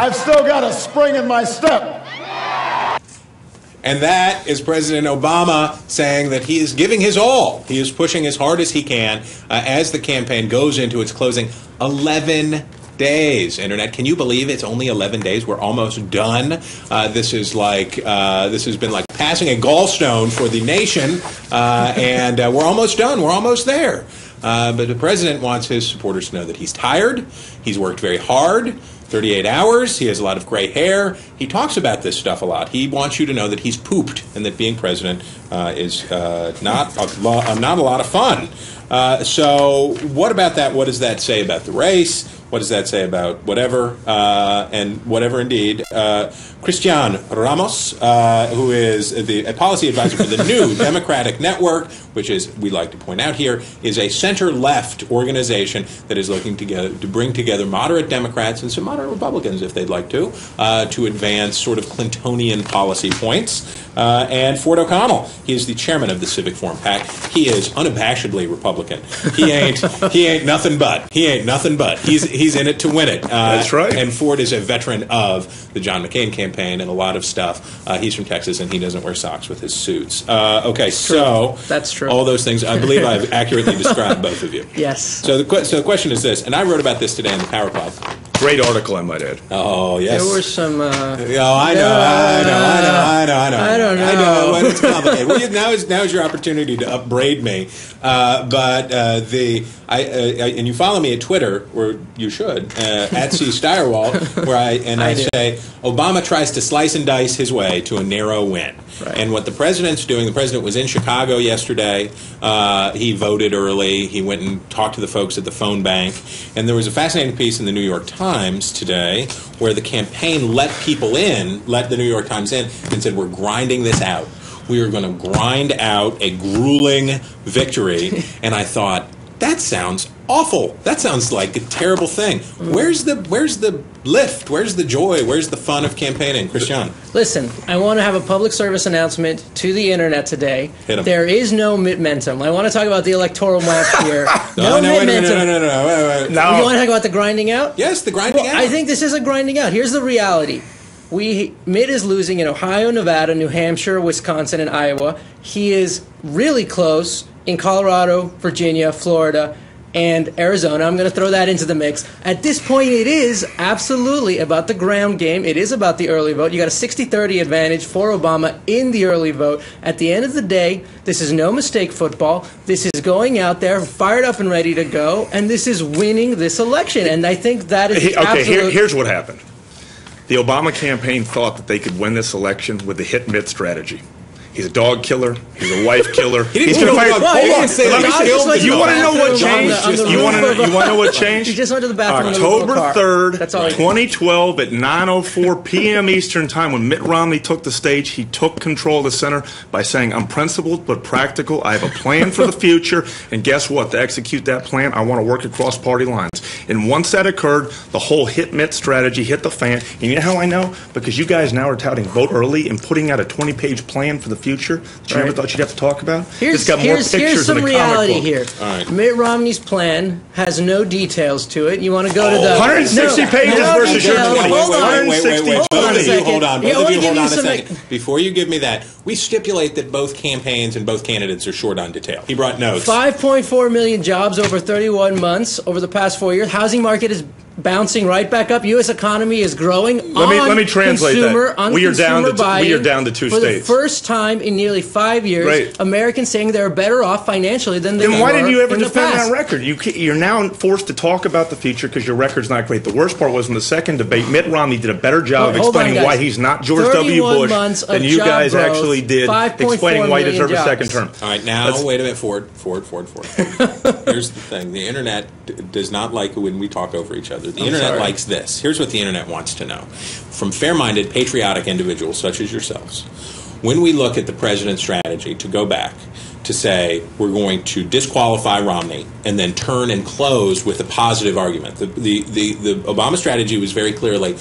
I've still got a spring in my step. And that is President Obama saying that he is giving his all. He is pushing as hard as he can as the campaign goes into its closing 11 days. Internet, can you believe it's only 11 days? We're almost done. This has been like passing a gallstone for the nation, and we're almost done. We're almost there. But the president wants his supporters to know that he's tired. He's worked very hard. 38 hours. He has a lot of gray hair. He talks about this stuff a lot. He wants you to know that he's pooped and that being president is not a lot of fun. So what about that? What does that say about the race? What does that say about whatever and whatever indeed? Kristian Ramos, who is a policy advisor for the new Democratic Network, which is, we like to point out here, is a center-left organization that is looking to bring together moderate Democrats and some moderate Republicans, if they'd like to advance sort of Clintonian policy points. And Ford O'Connell, he is the chairman of the Civic Forum PAC. He is unabashedly Republican. He ain't nothing but. He's in it to win it. That's right. And Ford is a veteran of the John McCain campaign and a lot of stuff. He's from Texas, and he doesn't wear socks with his suits. Okay, so that's true. All those things. I believe I've accurately described both of you. Yes. So the question is this, and I wrote about this today in the Power Pod. Great article, I might add. Oh, yes. There were some... I don't know. Well, it's complicated. Well, now is your opportunity to upbraid me. And you follow me at Twitter, or you should, at C. Stirewalt, where I say, Obama tries to slice and dice his way to a narrow win. Right. And what the president's doing, the president was in Chicago yesterday. He voted early. He went and talked to the folks at the phone bank. And there was a fascinating piece in the New York Times today where the campaign let the New York Times in and said, we're grinding this out. We are going to grind out a grueling victory. And I thought, that sounds awful. That sounds like a terrible thing. Where's the lift? Where's the joy? Where's the fun of campaigning? Christian. Listen, I want to have a public service announcement to the internet today. Hit 'em. There is no momentum. I want to talk about the electoral map here. No, momentum. wait. No. You want to talk about the grinding out? Yes, the grinding out. I think this is a grinding out. Here's the reality. Mitt is losing in Ohio, Nevada, New Hampshire, Wisconsin, and Iowa. He is really close in Colorado, Virginia, Florida, and Arizona. I'm going to throw that into the mix. At this point, it is absolutely about the ground game. It is about the early vote. You got a 60-30 advantage for Obama in the early vote. At the end of the day, this is no mistake football. This is going out there, fired up and ready to go, and this is winning this election. And I think that is here's what happened. The Obama campaign thought that they could win this election with the hit Mitt strategy. He's a dog killer. He's a wife killer. He's going to fight. Hold on. You want to know what changed? You want to know what changed? He just went to the bathroom. October 3rd, 2012 at 9:04 p.m. Eastern Time, when Mitt Romney took the stage, he took control of the center by saying, I'm principled but practical. I have a plan for the future. And guess what? To execute that plan, I want to work across party lines. And once that occurred, the whole hit Mitt strategy hit the fan. And you know how I know? Because you guys now are touting vote early and putting out a 20-page plan for the future that you never thought you'd have to talk about. Here's some reality here. Right. Mitt Romney's plan has no details to it. You want to go to the 160 pages versus your 20. Hold on. Both of you hold on a second. Before you give me that, we stipulate that both campaigns and both candidates are short on detail. He brought notes. 5.4 million jobs over 31 months over the past 4 years. Housing market is bouncing right back up. U.S. economy is growing. Let me translate that. We are down to two states. For the first time in nearly 5 years, Americans saying they're better off financially than they were in the past. Then why didn't you ever defend that record? You're now forced to talk about the future because your record's not great. The worst part was in the second debate, Mitt Romney did a better job of explaining why he's not George W. Bush than you guys actually did explaining why he deserved a second term. All right, now, wait a minute. Ford. Here's the thing. The Internet does not like it when we talk over each other. The Internet likes this. Here's what the Internet wants to know. From fair-minded, patriotic individuals such as yourselves, when we look at the president's strategy to go back to say we're going to disqualify Romney and then turn and close with a positive argument. The Obama strategy was very clearly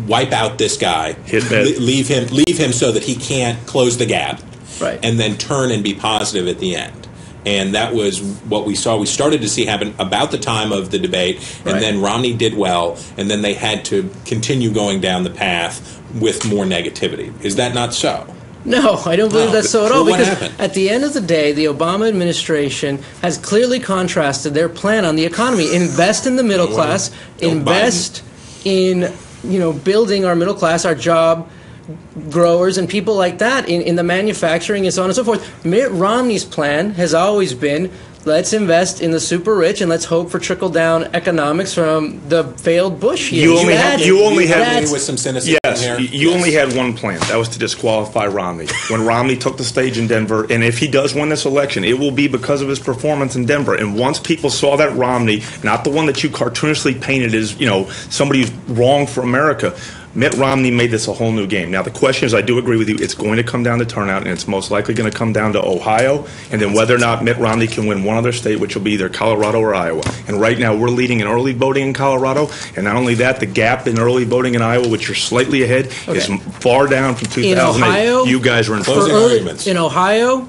wipe out this guy, leave him so that he can't close the gap, and then turn and be positive at the end. and that was what we saw. We started to see happen about the time of the debate, and then Romney did well, and then they had to continue going down the path with more negativity. Is that not so? No, I don't believe that's so at all. What Because happened? at the end of the day, the Obama administration has clearly contrasted their plan on the economy. Invest in the middle class. Invest in building our middle class, our job growers, and people like that in the manufacturing and so on and so forth. Mitt Romney's plan has always been, let's invest in the super rich and let's hope for trickle-down economics from the failed Bush years. You only had with some cynicism here. You only had one plan. That was to disqualify Romney. When Romney took the stage in Denver, and if he does win this election, it will be because of his performance in Denver. And once people saw that Romney, not the one that you cartoonishly painted as, somebody who's wrong for America, Mitt Romney made this a whole new game. Now, the question is, I do agree with you, it's going to come down to turnout, and it's most likely going to come down to Ohio, and then whether or not Mitt Romney can win one other state, which will be either Colorado or Iowa. And right now, we're leading in early voting in Colorado, and not only that, the gap in early voting in Iowa, which you're slightly ahead, is far down from 2008. In Ohio, you guys are in closing arguments. In Ohio,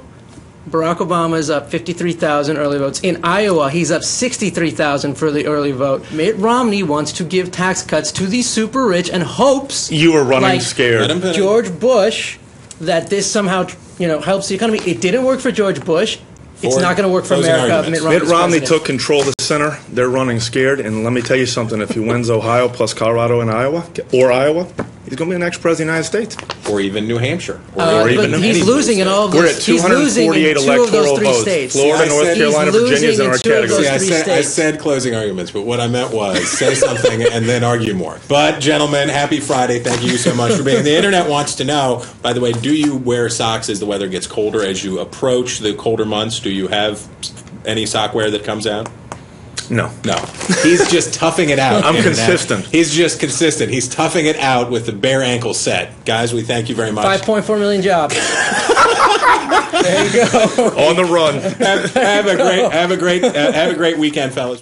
Barack Obama is up 53,000 early votes. In Iowa, he's up 63,000 for the early vote. Mitt Romney wants to give tax cuts to the super rich and hopes you were running like scared. George Bush that this somehow helps the economy. It didn't work for George Bush. It's not going to work for America. Mitt Romney took control of the center. They're running scared. And let me tell you something. If he wins Ohio plus Colorado and Iowa, he's going to be the next president of the United States. Or even New Hampshire. Or even New Hampshire. He's losing in all of those. We're at 248 electoral votes. Florida, North Carolina, Virginia is in our category. I said closing arguments, but what I meant was say something and then argue more. But, gentlemen, happy Friday. Thank you so much for being here. The Internet wants to know, by the way, do you wear socks as the weather gets colder, as you approach the colder months? Do you have any sock wear that comes out? No. He's just toughing it out. I'm consistent. He's just consistent. He's toughing it out with the bare ankle set. Guys, we thank you very much. 5.4 million jobs. There you go. On the run. Have a great weekend, fellas.